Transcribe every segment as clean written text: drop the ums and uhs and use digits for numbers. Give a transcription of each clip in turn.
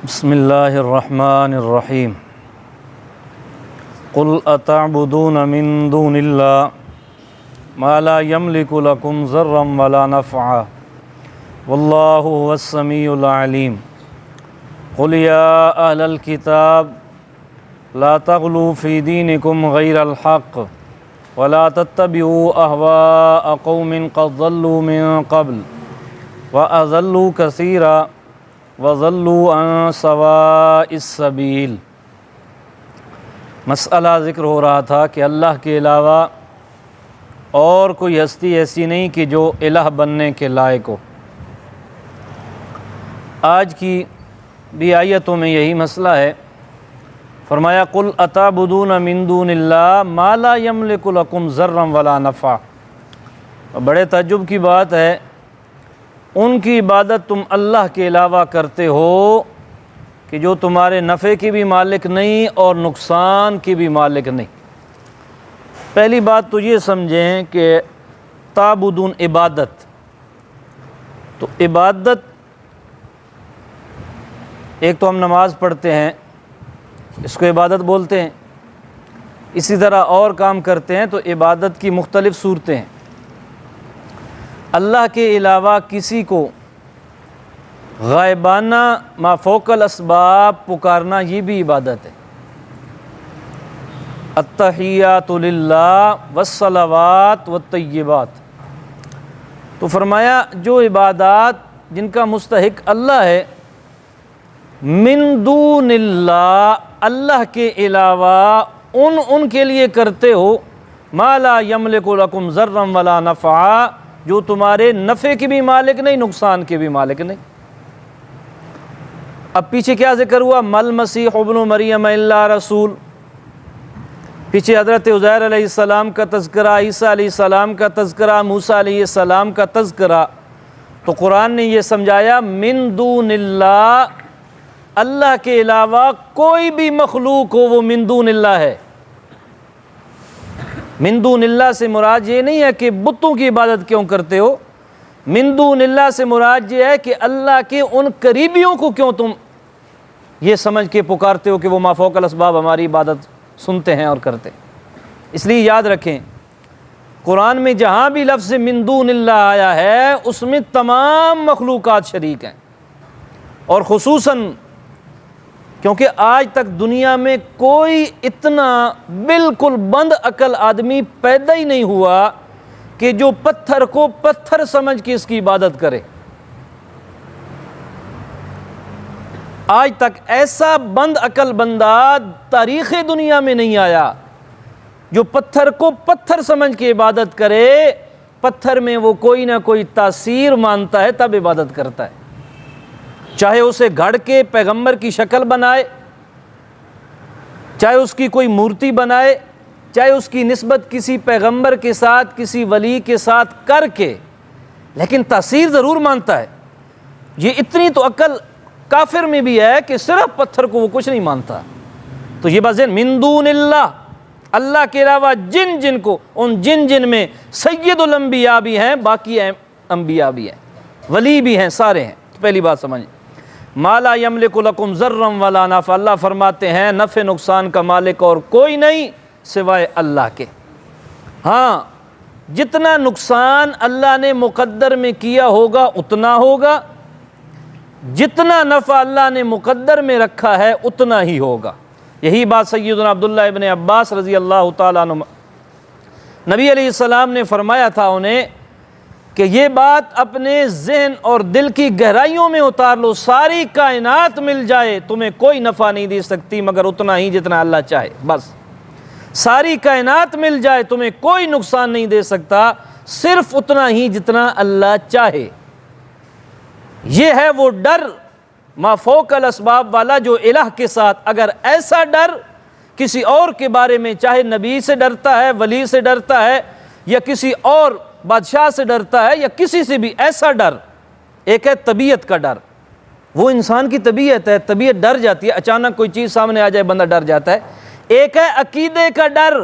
بسم اللہ الرحمن الرحیم قل اتعبدون من دون اللہ ما لا یملک لکم ضرا ولا نفعا واللہ هو السمیع العلیم قل یا اہل الکتاب لا تغلوا فی دینکم غیر الحق ولا تتبعوا اہواء قوم قد ضلوا من قبل واضلوا کثیرا وَضَلُّوا عَن سَوَاءِ السَّبِيلِ۔ مسئلہ ذکر ہو رہا تھا کہ اللہ کے علاوہ اور کوئی ہستی ایسی نہیں کہ جو الہ بننے کے لائق ہو۔ آج کی بھی آیتوں میں یہی مسئلہ ہے۔ فرمایا قُلْ أَتَعْبُدُونَ مِن دُونِ اللَّهِ مَا لَا يَمْلِكُ لَكُمْ ضَرًّا وَلَا نَفْعًا۔ بڑے تعجب کی بات ہے، ان کی عبادت تم اللہ کے علاوہ کرتے ہو کہ جو تمہارے نفع کی بھی مالک نہیں اور نقصان کی بھی مالک نہیں۔ پہلی بات تو یہ سمجھیں کہ تعبدون عبادت، تو عبادت ایک تو ہم نماز پڑھتے ہیں، اس کو عبادت بولتے ہیں، اسی طرح اور کام کرتے ہیں تو عبادت کی مختلف صورتیں ہیں۔ اللہ کے علاوہ کسی کو غائبانہ ما فوق الاسباب پکارنا یہ بھی عبادت ہے۔ التحیات للہ والصلوات والطیبات، تو فرمایا جو عبادات جن کا مستحق اللہ ہے، من دون اللہ، اللہ کے علاوہ ان کے لیے کرتے ہو، ما لا یملک لکم ضرا ولا نفعا، جو تمہارے نفع کی بھی مالک نہیں، نقصان کے بھی مالک نہیں۔ اب پیچھے کیا ذکر ہوا؟ مل مسیح ابن مریم الا رسول، پیچھے حضرت عزیر علیہ السلام کا تذکرہ، عیسیٰ علیہ السلام کا تذکرہ، موسیٰ علیہ السلام کا تذکرہ۔ تو قرآن نے یہ سمجھایا من دون اللہ، اللہ کے علاوہ کوئی بھی مخلوق ہو وہ من دون اللہ ہے۔ من دون اللہ سے مراد یہ نہیں ہے کہ بتوں کی عبادت کیوں کرتے ہو، من دون اللہ سے مراد یہ ہے کہ اللہ کے ان قریبیوں کو کیوں تم یہ سمجھ کے پکارتے ہو کہ وہ ما فوق الاسباب ہماری عبادت سنتے ہیں اور کرتے ہیں۔ اس لیے یاد رکھیں، قرآن میں جہاں بھی لفظ من دون اللہ آیا ہے اس میں تمام مخلوقات شریک ہیں، اور خصوصاً کیونکہ آج تک دنیا میں کوئی اتنا بالکل بند عقل آدمی پیدا ہی نہیں ہوا کہ جو پتھر کو پتھر سمجھ کے اس کی عبادت کرے۔ آج تک ایسا بند عقل بندہ تاریخ دنیا میں نہیں آیا جو پتھر کو پتھر سمجھ کے عبادت کرے۔ پتھر میں وہ کوئی نہ کوئی تاثیر مانتا ہے تب عبادت کرتا ہے، چاہے اسے گھڑ کے پیغمبر کی شکل بنائے، چاہے اس کی کوئی مورتی بنائے، چاہے اس کی نسبت کسی پیغمبر کے ساتھ کسی ولی کے ساتھ کر کے، لیکن تاثیر ضرور مانتا ہے۔ یہ اتنی تو عقل کافر میں بھی ہے کہ صرف پتھر کو وہ کچھ نہیں مانتا۔ تو یہ بات من دون اللہ، اللہ کے علاوہ جن کو، ان جن میں سید الانبیاء بھی ہیں، باقی انبیاء بھی ہیں، ولی بھی ہیں، سارے ہیں۔ تو پہلی بات سمجھیں، ما لا یملک لکم ضرا ولا نفعا، اللہ فرماتے ہیں نفع نقصان کا مالک اور کوئی نہیں سوائے اللہ کے۔ ہاں، جتنا نقصان اللہ نے مقدر میں کیا ہوگا اتنا ہوگا، جتنا نفع اللہ نے مقدر میں رکھا ہے اتنا ہی ہوگا۔ یہی بات سیدنا عبداللہ ابن عباس رضی اللہ تعالیٰ عنہ، نبی علیہ السلام نے فرمایا تھا انہیں کہ یہ بات اپنے ذہن اور دل کی گہرائیوں میں اتار لو، ساری کائنات مل جائے تمہیں کوئی نفع نہیں دے سکتی مگر اتنا ہی جتنا اللہ چاہے، بس۔ ساری کائنات مل جائے تمہیں کوئی نقصان نہیں دے سکتا، صرف اتنا ہی جتنا اللہ چاہے۔ یہ ہے وہ ڈر ما فوق الاسباب والا جو الہ کے ساتھ، اگر ایسا ڈر کسی اور کے بارے میں، چاہے نبی سے ڈرتا ہے، ولی سے ڈرتا ہے، یا کسی اور بادشاہ سے ڈرتا ہے، یا کسی سے بھی، ایسا ڈر، ایک ہے طبیعت کا ڈر، وہ انسان کی طبیعت ہے، طبیعت ڈر جاتی ہے، اچانک کوئی چیز سامنے آ جائے بندہ ڈر جاتا ہے۔ ایک ہے عقیدے کا ڈر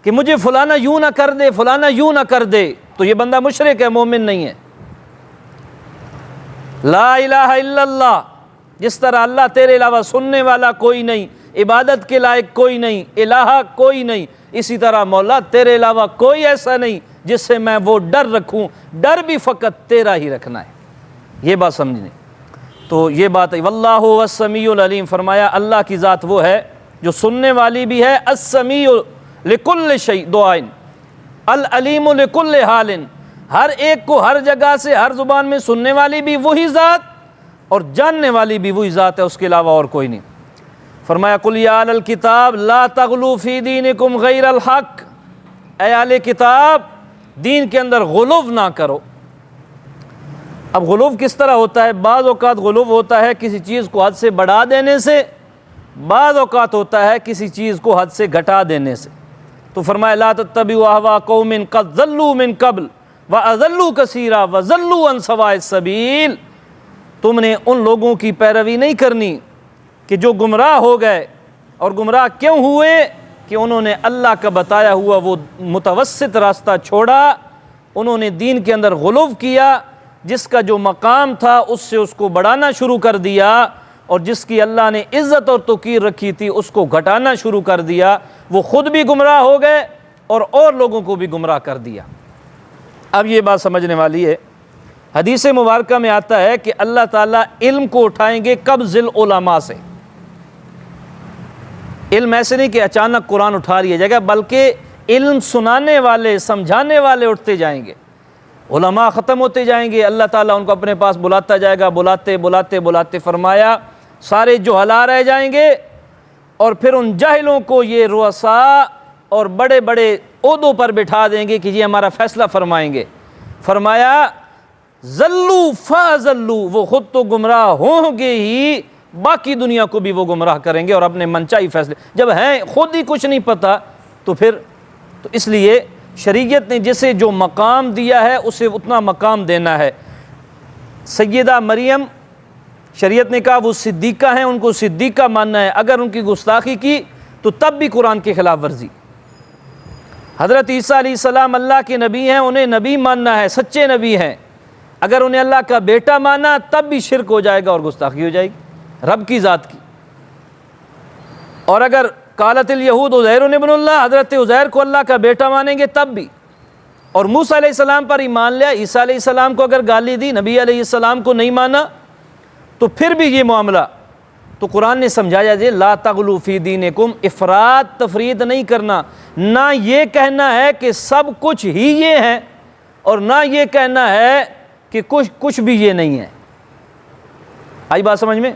کہ مجھے فلانا یوں نہ کر دے، فلانا یوں نہ کر دے، تو یہ بندہ مشرک ہے، مومن نہیں ہے۔ لا الہ الا اللہ، جس طرح اللہ تیرے علاوہ سننے والا کوئی نہیں، عبادت کے لائق کوئی نہیں، الہ کوئی نہیں، اسی طرح مولا تیرے علاوہ کوئی ایسا نہیں جس سے میں وہ ڈر رکھوں، ڈر بھی فقط تیرا ہی رکھنا ہے۔ یہ بات سمجھنے تو یہ بات ہے۔ واللہ هو السمیع العلیم، فرمایا اللہ کی ذات وہ ہے جو سننے والی بھی ہے، السمیع لکل شیء دعائن، العلیم لکل حال، ہر ایک کو ہر جگہ سے ہر زبان میں سننے والی بھی وہی ذات اور جاننے والی بھی وہی ذات ہے، اس کے علاوہ اور کوئی نہیں۔ فرمایا قل یا اہل الکتاب لا تغلوا فی دینکم غیر الحق، اے اہل کتاب دین کے اندر غلو نہ کرو۔ اب غلو کس طرح ہوتا ہے؟ بعض اوقات غلو ہوتا ہے کسی چیز کو حد سے بڑھا دینے سے، بعض اوقات ہوتا ہے کسی چیز کو حد سے گھٹا دینے سے۔ تو فرمایا لا تتبعوا اہواء قوم قد ضلوا من قبل واضلوا کثیرا وضلوا عن سواء السبیل، تم نے ان لوگوں کی پیروی نہیں کرنی کہ جو گمراہ ہو گئے، اور گمراہ کیوں ہوئے؟ کہ انہوں نے اللہ کا بتایا ہوا وہ متوسط راستہ چھوڑا، انہوں نے دین کے اندر غلو کیا، جس کا جو مقام تھا اس سے اس کو بڑھانا شروع کر دیا، اور جس کی اللہ نے عزت اور توقیر رکھی تھی اس کو گھٹانا شروع کر دیا، وہ خود بھی گمراہ ہو گئے اور لوگوں کو بھی گمراہ کر دیا۔ اب یہ بات سمجھنے والی ہے، حدیث مبارکہ میں آتا ہے کہ اللہ تعالیٰ علم کو اٹھائیں گے قبض العلماء سے۔ علم ایسے نہیں کہ اچانک قرآن اٹھا لیا جائے گا، بلکہ علم سنانے والے سمجھانے والے اٹھتے جائیں گے، علماء ختم ہوتے جائیں گے، اللہ تعالیٰ ان کو اپنے پاس بلاتا جائے گا، بلاتے بلاتے بلاتے فرمایا سارے جہلا رہ جائیں گے، اور پھر ان جاہلوں کو یہ رؤساء اور بڑے بڑے عہدوں پر بٹھا دیں گے کہ یہ ہمارا فیصلہ فرمائیں گے۔ فرمایا ذلوا فاضلوا، وہ خود تو گمراہ ہوں گے ہی، باقی دنیا کو بھی وہ گمراہ کریں گے اور اپنے منچائی فیصلے، جب ہیں خود ہی کچھ نہیں پتہ تو پھر تو اس لیے شریعت نے جسے جو مقام دیا ہے اسے اتنا مقام دینا ہے۔ سیدہ مریم شریعت نے کہا وہ صدیقہ ہیں، ان کو صدیقہ ماننا ہے، اگر ان کی گستاخی کی تو تب بھی قرآن کی خلاف ورزی۔ حضرت عیسیٰ علیہ السلام اللہ کے نبی ہیں، انہیں نبی ماننا ہے، سچے نبی ہیں، اگر انہیں اللہ کا بیٹا مانا تب بھی شرک ہو جائے گا اور گستاخی ہو جائے گی رب کی ذات کی۔ اور اگر قالت الیہود عزیر ابن اللہ، حضرت عزیر کو اللہ کا بیٹا مانیں گے تب بھی، اور موسیٰ علیہ السلام پر ایمان لیا، عیسیٰ علیہ السلام کو اگر گالی دی، نبی علیہ السلام کو نہیں مانا تو پھر بھی یہ معاملہ۔ تو قرآن نے سمجھایا جی لا تغلوا فی دینکم، افراط تفرید نہیں کرنا، نہ یہ کہنا ہے کہ سب کچھ ہی یہ ہے اور نہ یہ کہنا ہے کہ کچھ بھی یہ نہیں ہے۔ آئی بات سمجھ میں؟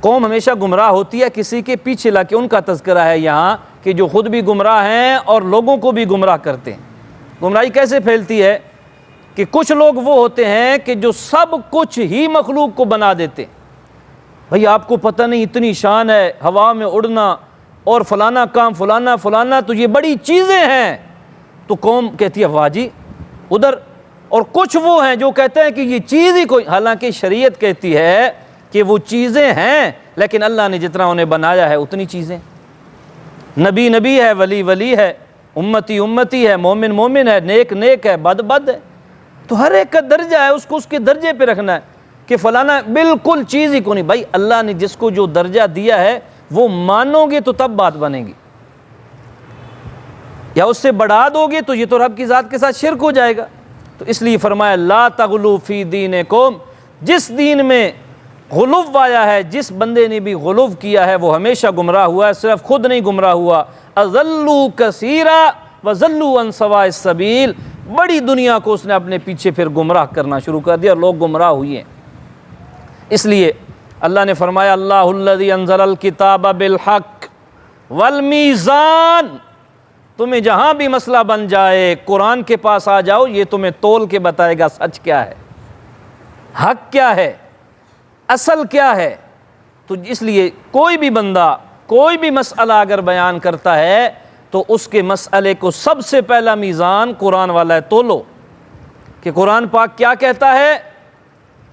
قوم ہمیشہ گمراہ ہوتی ہے کسی کے پیچھے لا کے، ان کا تذکرہ ہے یہاں کہ جو خود بھی گمراہ ہیں اور لوگوں کو بھی گمراہ کرتے ہیں۔ گمراہی کیسے پھیلتی ہے کہ کچھ لوگ وہ ہوتے ہیں کہ جو سب کچھ ہی مخلوق کو بنا دیتے ہیں، بھئی آپ کو پتہ نہیں اتنی شان ہے ہوا میں اڑنا اور فلانا کام فلانا فلانا، تو یہ بڑی چیزیں ہیں، تو قوم کہتی ہے واہ جی ادھر، اور کچھ وہ ہیں جو کہتے ہیں کہ یہ چیز ہی کوئی، حالانکہ شریعت کہتی ہے کہ وہ چیزیں ہیں لیکن اللہ نے جتنا انہیں بنایا ہے اتنی چیزیں، نبی نبی ہے، ولی ولی ہے، امتی امتی ہے، مومن مومن ہے، نیک نیک ہے، بد بد ہے، تو ہر ایک کا درجہ ہے، اس کو اس کے درجے پہ رکھنا ہے کہ فلانا بالکل چیز ہی کو نہیں۔ بھائی اللہ نے جس کو جو درجہ دیا ہے وہ مانو گے تو تب بات بنے گی، یا اس سے بڑھا دو گے تو یہ تو رب کی ذات کے ساتھ شرک ہو جائے گا۔ تو اس لیے فرمایا لا تغلوا فی دینکم، جس دین میں غلو آیا ہے، جس بندے نے بھی غلو کیا ہے وہ ہمیشہ گمراہ ہوا ہے، صرف خود نہیں گمراہ ہوا، اضلوا کثیرا وضلوا عن سواء السبیل، بڑی دنیا کو اس نے اپنے پیچھے پھر گمراہ کرنا شروع کر دیا اور لوگ گمراہ ہوئے ہیں۔ اس لیے اللہ نے فرمایا اللہ الذی انزل الکتاب بالحق والمیزان، تمہیں جہاں بھی مسئلہ بن جائے قرآن کے پاس آ جاؤ، یہ تمہیں تول کے بتائے گا سچ کیا ہے، حق کیا ہے، اصل کیا ہے۔ تو اس لیے کوئی بھی بندہ کوئی بھی مسئلہ اگر بیان کرتا ہے تو اس کے مسئلے کو سب سے پہلا میزان قرآن والا ہے، تولو کہ قرآن پاک کیا کہتا ہے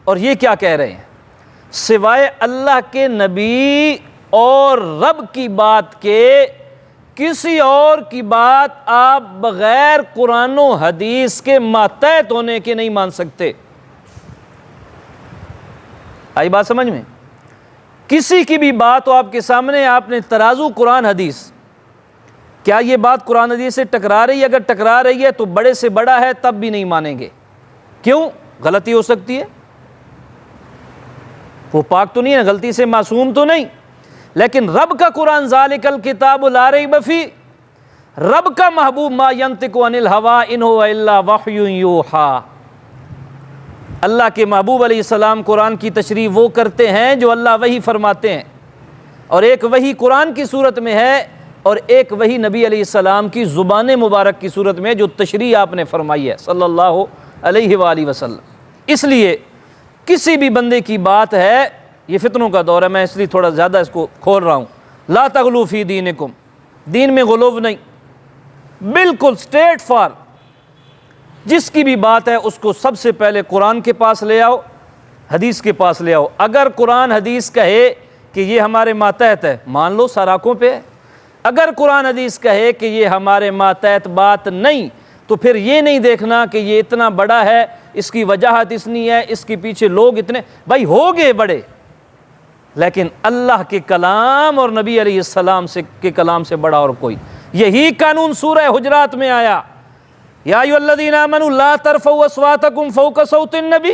اور یہ کیا کہہ رہے ہیں۔ سوائے اللہ کے نبی اور رب کی بات کے کسی اور کی بات آپ بغیر قرآن و حدیث کے ماتحت ہونے کے نہیں مان سکتے۔ آئی بات سمجھ میں؟ کسی کی بھی بات ہو آپ کے سامنے، آپ نے ترازو قرآن حدیث، کیا یہ بات قرآن حدیث سے ٹکرا رہی ہے؟ اگر ٹکرا رہی ہے تو بڑے سے بڑا ہے تب بھی نہیں مانیں گے۔ کیوں؟ غلطی ہو سکتی ہے، وہ پاک تو نہیں ہے، غلطی سے معصوم تو نہیں، لیکن رب کا قرآن ذالک الکتاب لا ریب فیہ، رب کا محبوب ما ینطق عن الہوی ان ہو الا وحی یوحی، اللہ کے محبوب علیہ السلام قرآن کی تشریح وہ کرتے ہیں جو اللہ وحی فرماتے ہیں، اور ایک وحی قرآن کی صورت میں ہے اور ایک وحی نبی علیہ السلام کی زبان مبارک کی صورت میں جو تشریح آپ نے فرمائی ہے صلی اللہ علیہ وآلہ وسلم۔ اس لیے کسی بھی بندے کی بات ہے، یہ فتنوں کا دور ہے، میں اس لیے تھوڑا زیادہ اس کو کھول رہا ہوں، لا تغلو فی دینکم، دین میں غلو نہیں، بالکل سٹریٹ فار، جس کی بھی بات ہے اس کو سب سے پہلے قرآن کے پاس لے آؤ، حدیث کے پاس لے آؤ۔ اگر قرآن حدیث کہے کہ یہ ہمارے ماتحت ہے، مان لو سراکوں پہ ہے۔ اگر قرآن حدیث کہے کہ یہ ہمارے ماتحت بات نہیں، تو پھر یہ نہیں دیکھنا کہ یہ اتنا بڑا ہے، اس کی وجاہت اتنی ہے، اس کے پیچھے لوگ اتنے، بھائی ہوگے بڑے، لیکن اللہ کے کلام اور نبی علیہ السلام کے کلام سے بڑا اور کوئی۔ یہی قانون سورہ حجرات میں آیا، یا ایھا الذین آمنوا لا ترفعوا اصواتکم فوق صوت النبی،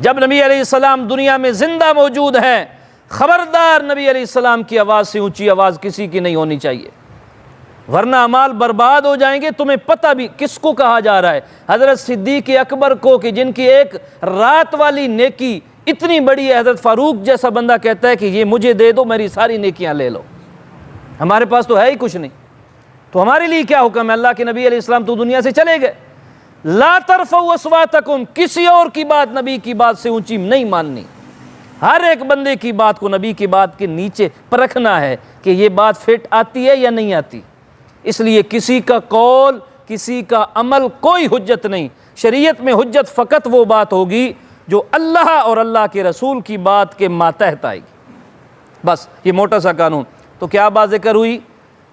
جب نبی علیہ السلام دنیا میں زندہ موجود ہیں، خبردار نبی علیہ السلام کی آواز سے اونچی آواز کسی کی نہیں ہونی چاہیے، ورنہ اعمال برباد ہو جائیں گے۔ تمہیں پتہ بھی کس کو کہا جا رہا ہے؟ حضرت صدیق اکبر کو، کہ جن کی ایک رات والی نیکی اتنی بڑی ہے، حضرت فاروق جیسا بندہ کہتا ہے کہ یہ مجھے دے دو، میری ساری نیکیاں لے لو، ہمارے پاس تو ہے ہی کچھ نہیں، تو ہمارے لیے کیا حکم ہے؟ اللہ کے نبی علیہ السلام تو دنیا سے چلے گئے، لا ترفعوا اصواتکم، کسی اور کی بات نبی کی بات سے اونچی نہیں ماننی، ہر ایک بندے کی بات کو نبی کی بات کے نیچے پرکھنا ہے کہ یہ بات فٹ آتی ہے یا نہیں آتی۔ اس لیے کسی کا قول، کسی کا عمل کوئی حجت نہیں، شریعت میں حجت فقط وہ بات ہوگی جو اللہ اور اللہ کے رسول کی بات کے ماتحت آئے گی، بس یہ موٹا سا قانون۔ تو کیا بات ذکر ہوئی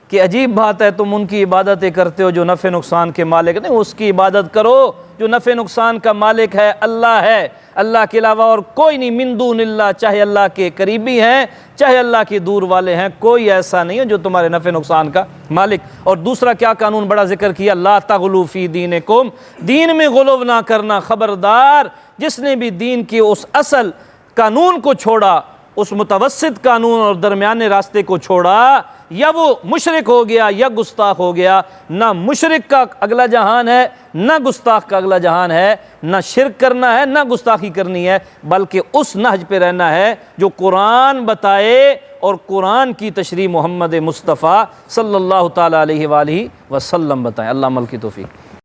کہ عجیب بات ہے تم ان کی عبادتیں کرتے ہو جو نفع نقصان کے مالک نہیں، اس کی عبادت کرو جو نفع نقصان کا مالک ہے، اللہ ہے، اللہ کے علاوہ اور کوئی نہیں، من دون اللہ، چاہے اللہ کے قریبی ہیں چاہے اللہ کے دور والے ہیں، کوئی ایسا نہیں ہے جو تمہارے نفع نقصان کا مالک۔ اور دوسرا کیا قانون بڑا ذکر کیا؟ لا تغلو فی دینکم، دین میں غلو نہ کرنا، خبردار جس نے بھی دین کے اس اصل قانون کو چھوڑا، اس متوسط قانون اور درمیانے راستے کو چھوڑا، یا وہ مشرک ہو گیا یا گستاخ ہو گیا۔ نہ مشرک کا اگلا جہان ہے، نہ گستاخ کا اگلا جہان ہے، نہ شرک کرنا ہے نہ گستاخی کرنی ہے، بلکہ اس نہج پہ رہنا ہے جو قرآن بتائے اور قرآن کی تشریح محمد مصطفیٰ صلی اللہ تعالیٰ علیہ وآلہ وسلم بتائیں۔ اللہ عمل کی توفیق۔